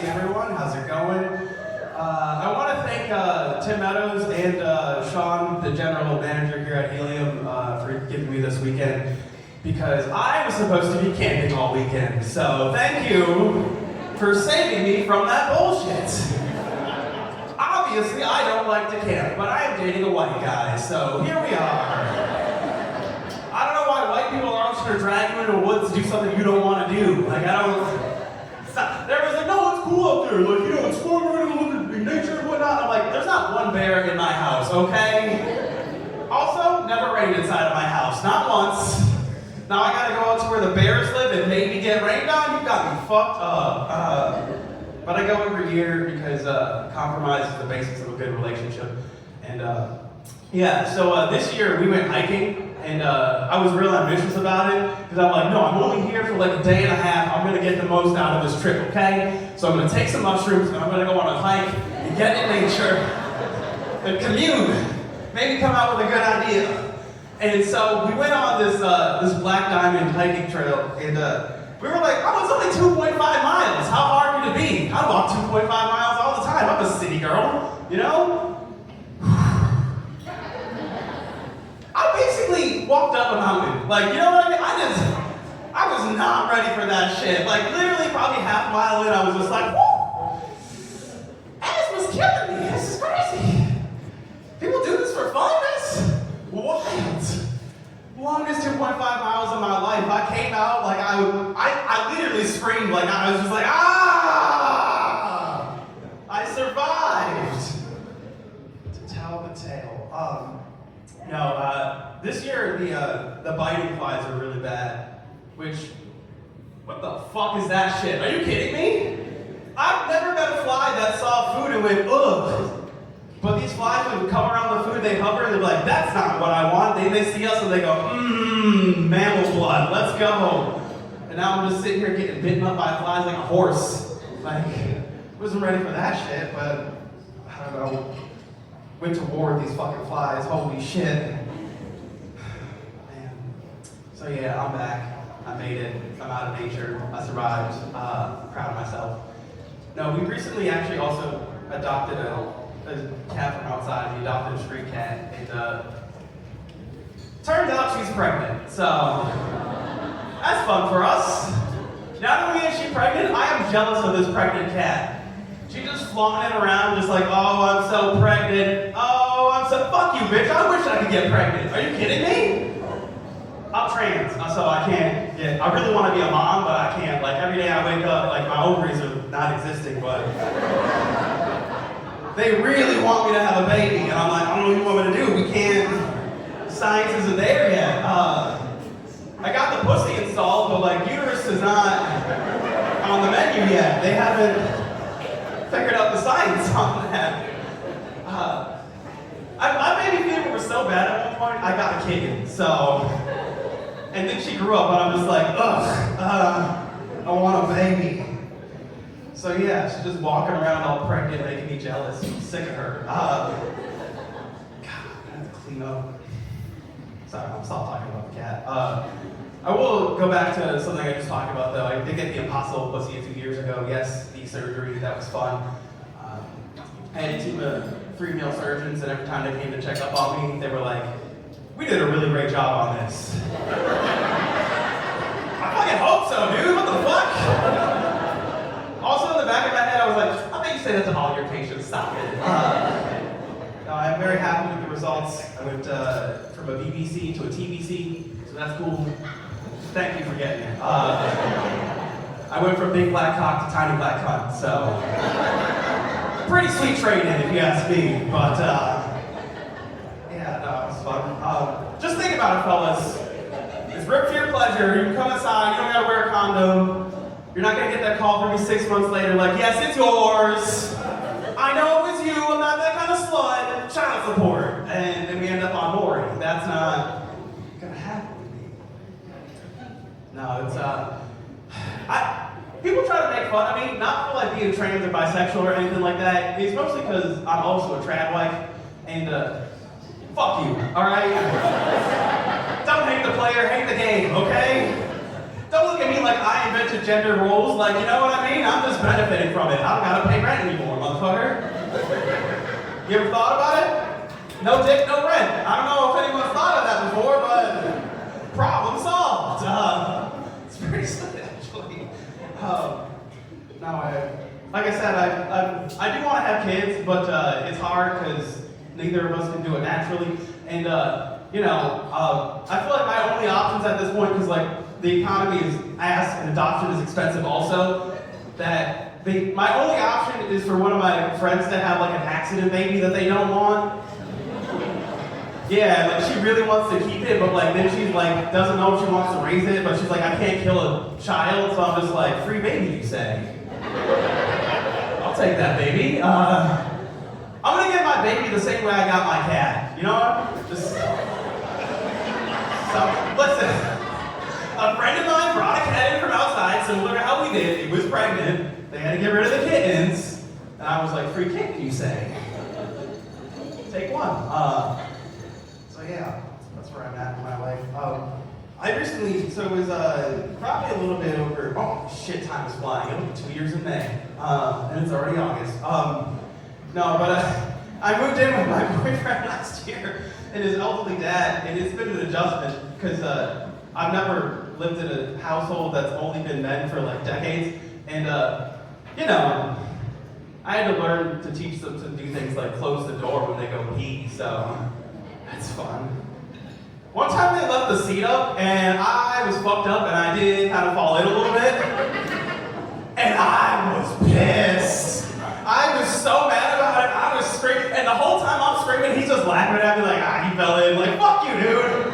everyone. How's it going? I want to thank Tim Meadows and Sean, the general manager here at Helium, for giving me this weekend, because I was supposed to be camping all weekend. So thank you for saving me from that bullshit. Obviously, I don't like to camp, but I am dating a white guy, so here we are. I don't know why white people are always trying to drag you into the woods to do something you don't want to do. Like, I don't... There was like, no, it's cool up there. Like, you know, it's fun, we're going to look at nature and whatnot. I'm like, there's not one bear in my house, okay? Also, never rained inside of my house. Not once. Now I gotta go out to where the bears live and maybe get rained on? You got me fucked up. But I go every year because compromise is the basis of a good relationship. And yeah, so this year we went hiking. And I was real ambitious about it, because I'm like, no, I'm only here for like a day and a half. I'm gonna get the most out of this trip, okay? So I'm gonna take some mushrooms, and I'm gonna go on a hike, and get in nature, and commune. Maybe come out with a good idea. And so we went on this Black Diamond hiking trail, and we were like, oh, it's only 2.5 miles. How hard could it be? I walk 2.5 miles all the time. I'm a city girl, you know? I basically walked up a mountain. Like, you know what I mean? I was not ready for that shit. Like, literally probably half a mile in, I was just like, whoo! Ass was killing me. This is crazy. People do this for fun? That's wild. Longest 2.5 miles of my life. I came out, like, I literally screamed. Like, I was just like, ah! I survived. To tell the tale. This year the biting flies are really bad, which, what the fuck is that shit? Are you kidding me? I've never met a fly that saw food and went, ugh. But these flies would come around the food, they hover, and they're like, that's not what I want. They see us and they go, mammal blood, let's go. And now I'm just sitting here getting bitten up by flies like a horse. Like, wasn't ready for that shit, but I don't know. Went to war with these fucking flies, holy shit. Man. So yeah, I'm back. I made it. I'm out of nature. I survived. Proud of myself. No, we recently actually also adopted a cat from outside. We adopted a street cat. And turns out she's pregnant. So that's fun for us. Not only is she pregnant, I am jealous of this pregnant cat. She just flaunting around, just like, oh, I'm so pregnant. Oh, I'm so, fuck you, bitch. I wish I could get pregnant. Are you kidding me? I'm trans, so I can't get, I really want to be a mom, but I can't. Like, every day I wake up, like, my ovaries are not existing, but they really want me to have a baby. And I'm like, I don't know what you want me to do. We can't, science isn't there yet. I got the pussy installed, but like, uterus is not on the menu yet. They haven't figured out the science on that. My baby fever was so bad at one point, I got a kitten, so. And then she grew up, and I'm just like, ugh, I want a baby. So yeah, she's just walking around all pregnant, making me jealous. I'm sick of her. God, I have to clean up. Sorry, I'll stop talking about the cat. I will go back to something I just talked about, though. I did get the impossible pussy a few years ago. Yes, the surgery, that was fun. I had 3 male surgeons, and every time they came to check up on me, they were like, we did a really great job on this. I fucking hope so, dude. What the fuck? Also, in the back of my head, I was like, I bet you say that to all your patients. Stop it. No, I'm very happy with the results. I went from a BBC to a TBC, so that's cool. Thank you for getting it. I went from big black cock to tiny black cunt, so pretty sweet training if you ask me. But yeah, no, it was fun. Just think about it, fellas. It's ripped for your pleasure. You can come inside. You don't gotta wear a condom. You're not gonna get that call from me 6 months later, like, yes, it's yours. I know it was you. I'm not that kind of slut. Child support, and then we end up on Maury. That's not gonna happen. No, it's people try to make fun of me, not for like being trans or bisexual or anything like that. It's mostly because I'm also a trad wife, and fuck you, all right? Don't hate the player, hate the game, okay? Don't don't look at me like I invented gender roles, like, you know what I mean? I'm just benefiting from it. I don't gotta pay rent anymore, motherfucker. You ever thought about it? No dick, no rent. I don't know if anyone's thought of that before, but problem solved. It's pretty slick, actually. Like I said, I do want to have kids, but it's hard because neither of us can do it naturally. And I feel like my only options at this point, because like the economy is ass and adoption is expensive also, that my only option is for one of my friends to have like an accident baby that they don't want. Yeah, like she really wants to keep it, but like then she's like doesn't know if she wants to raise it, but she's like, I can't kill a child, so I'm just like, free baby, you say? I'll take that baby. I'm gonna get my baby the same way I got my cat. You know what? Listen. A friend of mine brought a cat in from outside, similar to how we did. He was pregnant. They had to get rid of the kittens. And I was like, free kitten, you say? Take one. So yeah, that's where I'm at in my life. I recently, so it was probably a little bit over, oh shit, time is flying. It'll be 2 years in May. And it's already August. I moved in with my boyfriend last year and his elderly dad, and it's been an adjustment because I've never lived in a household that's only been men for like decades, and I had to learn to teach them to do things like close the door when they go pee, so that's fun. One time they left the seat up, and I was fucked up, and I did kind of fall in a little bit, and I was pissed. I was so mad about it, I was screaming, and the whole time I'm screaming, he's just laughing at me like, he fell in, like, fuck you, dude.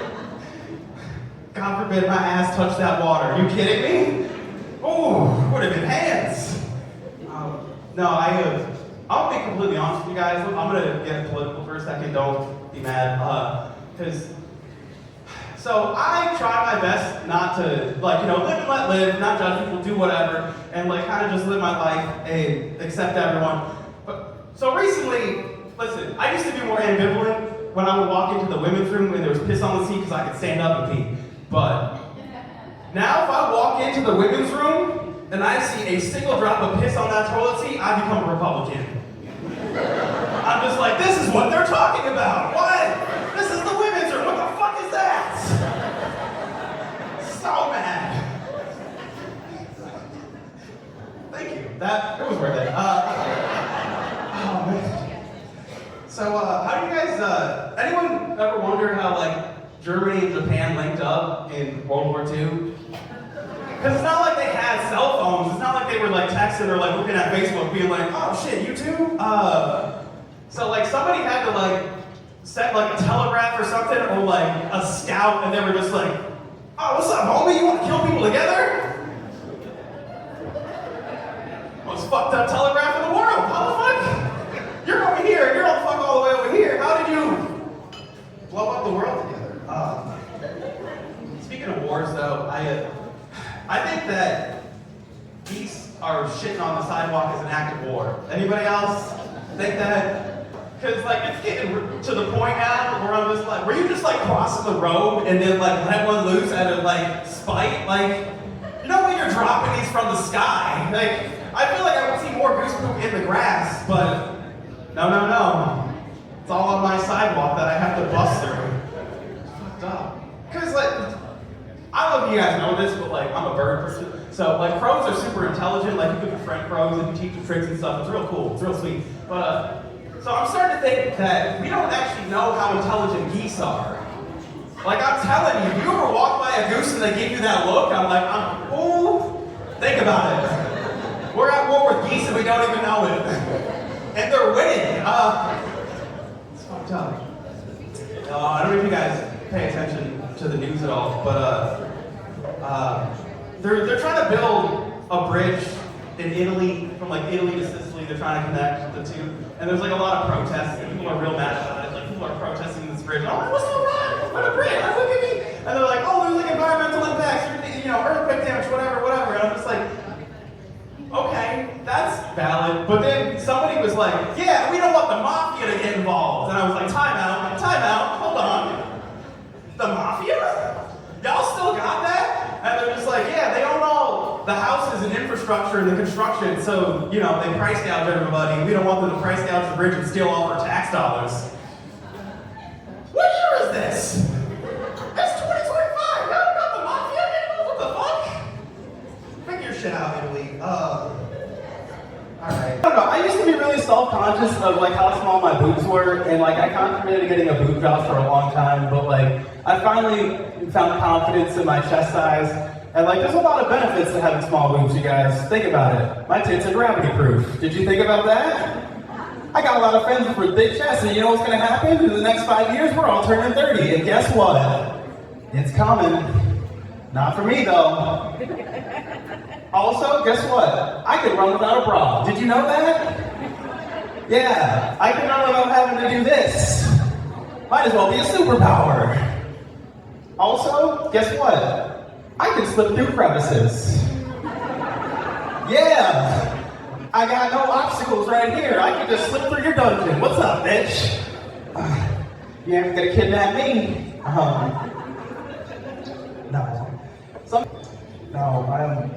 God forbid my ass touched that water. Are you kidding me? Oh, would have been hands. I'll be completely honest with you guys. I'm gonna get political for a second. Don't be mad. So I try my best not to, live and let live, not judge people, do whatever, and kind of just live my life and accept everyone. So recently, listen, I used to be more ambivalent when I would walk into the women's room and there was piss on the seat because I could stand up and pee. But now if I walk into the women's room and I see a single drop of piss on that toilet seat, I become a Republican. I'm just like, this is what they're talking about. What? This is the women's room. What the fuck is that? So mad. Thank you. It was worth it. Oh man. So how do you guys, anyone ever wonder how Germany and Japan linked up in World War II? Because it's not like they had cell phones. It's not like they were texting or looking at Facebook being like, oh shit, you too? So somebody had to set a telegraph or something or a scout, and they were just like, oh, what's up, homie? You want to kill people together? Most fucked up telegraph in the world. How the fuck? You're over here, you're all the fuck all the way over here. How did you blow up the world together? Speaking of wars, though, I think that geese are shitting on the sidewalk as an act of war. Anybody else think that? Because it's getting to the point now where I'm just were you just crossing the road and then let one loose out of spite? When you're dropping these from the sky, I feel like I would see more goose poop in the grass, but no. It's all on my sidewalk that I have to bust through. It's fucked up. Because I don't know if you guys know this, but I'm a bird person. So crows are super intelligent. You can befriend crows and you teach them tricks and stuff. It's real cool. It's real sweet. But so I'm starting to think that we don't actually know how intelligent geese are. I'm telling you, if you ever walk by a goose and they give you that look, ooh, think about it. We're at war with geese and we don't even know it. And they're winning. It's fucked up. I don't know if you guys pay attention to the news at all, but they're trying to build a bridge in Italy, from Italy to Sicily. They're trying to connect the two, and there's a lot of protests, and people are real mad about it. People are protesting this bridge. I'm what's so wrong with the bridge? Look at me. And they're like, oh, there's environmental impacts, earthquake damage, whatever. And I'm just okay, that's valid. But then somebody was like, yeah, we don't want the mafia to get involved. And I was like, time out, hold on. The mafia? Y'all still got that? And they're just yeah, they houses and infrastructure and the construction, so, you know, they price gouge everybody. We don't want them to price gouge the rich and steal all our tax dollars. What year is this? It's 2025. Y'all got the mafia anymore? What the fuck? Figure shit out, Italy. Alright. I don't know, I used to be really self-conscious of like how small my boobs were, and like I contemplated getting a boob job for a long time, but like I finally found confidence in my chest size, and like there's a lot of benefits to having small boobs, you guys. Think about it. My tits are gravity proof. Did you think about that? I got a lot of friends with big chests, and you know what's gonna happen? In the next 5 years, we're all turning 30, and guess what? It's coming. Not for me though. Also, guess what? I could run without a bra. Did you know that? Yeah, I can run without having to do this. Might as well be a superpower. Also, guess what? I can slip through crevices. Yeah, I got no obstacles right here. I can just slip through your dungeon. What's up, bitch? You ain't gonna kidnap me? No,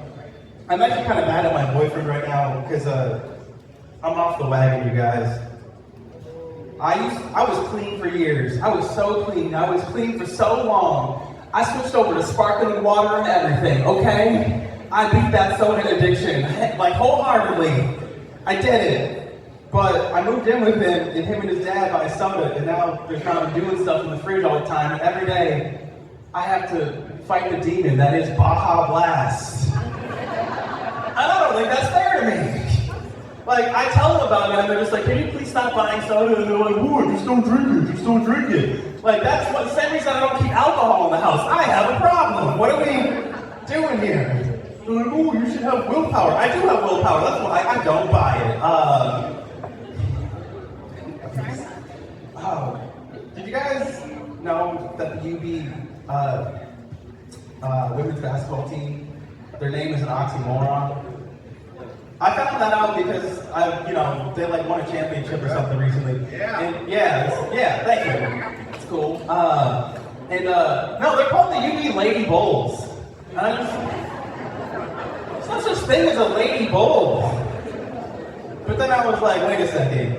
I'm actually kind of mad at my boyfriend right now because I'm off the wagon, you guys. I was clean for years. I was so clean. I was clean for so long. I switched over to sparkling water and everything, okay? I beat that soda addiction, like wholeheartedly. I did it. But I moved in with him, and him and his dad buy soda, and now they're kind of doing stuff in the fridge all the time, and every day I have to fight the demon that is Baja Blast. I don't think that's fair to me. Like, I tell them about it, and they're just like, can you please stop buying soda? And they're like, oh, just don't drink it, just don't drink it. Like, that's what, same reason I don't keep alcohol in the house. I have a problem. What are we doing here? They're like, oh, you should have willpower. I do have willpower, that's why I don't buy it. Did you guys know that the UB women's basketball team, their name is an oxymoron? I found that out because they like won a championship or something recently. Yeah. And yeah, thank you. It's cool. No, they're called the UB Lady Bulls. There's no such thing as a Lady Bull. But then I was like, wait a second.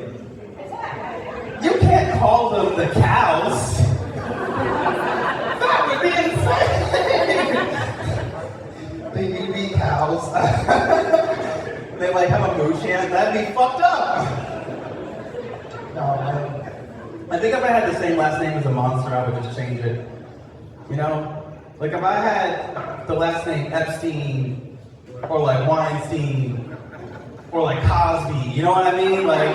You can't call them the cows. That would be insane. The UB cows. They like have a moo chant, that'd be fucked up. No, I think if I had the same last name as a monster, I would just change it. You know? Like if I had the last name Epstein, or like Weinstein, or like Cosby, you know what I mean? Like,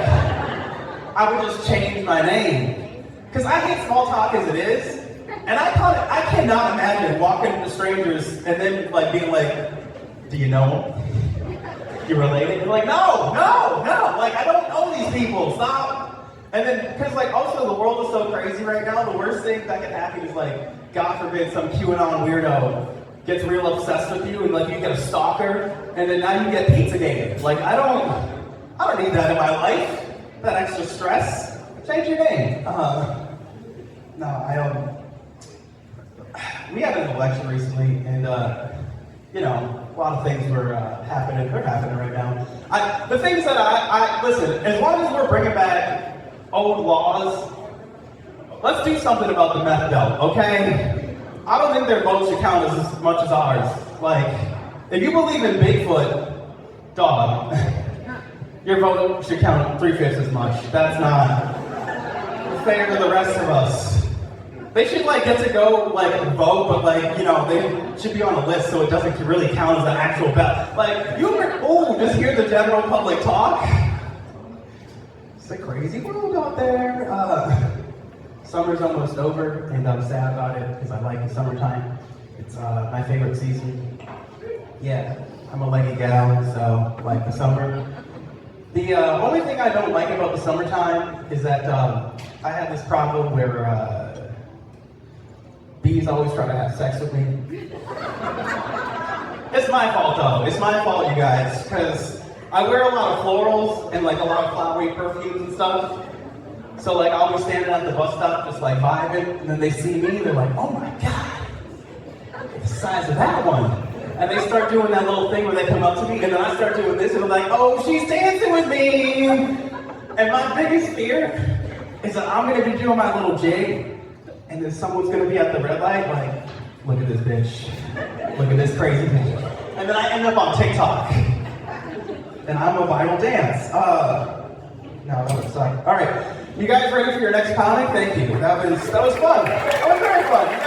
I would just change my name. Because I hate small talk as it is, and I cannot imagine walking up to strangers and then like being like, do you know them? You related? You're like, no, like I don't know these people, stop. And then, because like also the world is so crazy right now, the worst thing that can happen is like, God forbid some QAnon weirdo gets real obsessed with you and like you get a stalker, and then now you get Pizzagate. Like I don't need that in my life, that extra stress. Change your name. No, I don't. We had an election recently, and a lot of things were happening. They're happening right now. The things that I listen, as long as we're bringing back old laws, let's do something about the meth belt, okay? I don't think their votes should count as much as ours. Like, if you believe in Bigfoot, dog, your vote should count 3/5 as much. That's not fair to the rest of us. They should like get to go like vote, but like, they should be on a list so it doesn't really count as an actual ballot. Like, you ever, just hear the general public talk? It's a crazy world out there. Summer's almost over, and I'm sad about it because I like the summertime. It's my favorite season. Yeah, I'm a leggy gal, so I like the summer. The only thing I don't like about the summertime is that I have this problem where bees always try to have sex with me. It's my fault though. It's my fault, you guys, because I wear a lot of florals and like a lot of flowery perfumes and stuff. So like I'll be standing at the bus stop just like vibing, and then they see me, they're like, oh my God, look at the size of that one. and they start doing that little thing where they come up to me, and then I start doing this, and I'm like, oh, she's dancing with me! And my biggest fear is that I'm gonna be doing my little jig, and then someone's gonna be at the red light, like, look at this bitch. Look at this crazy bitch. And then I end up on TikTok. And I'm a viral dance. No, that would suck. All right, you guys ready for your next comic? Thank you. That was fun. That was very fun.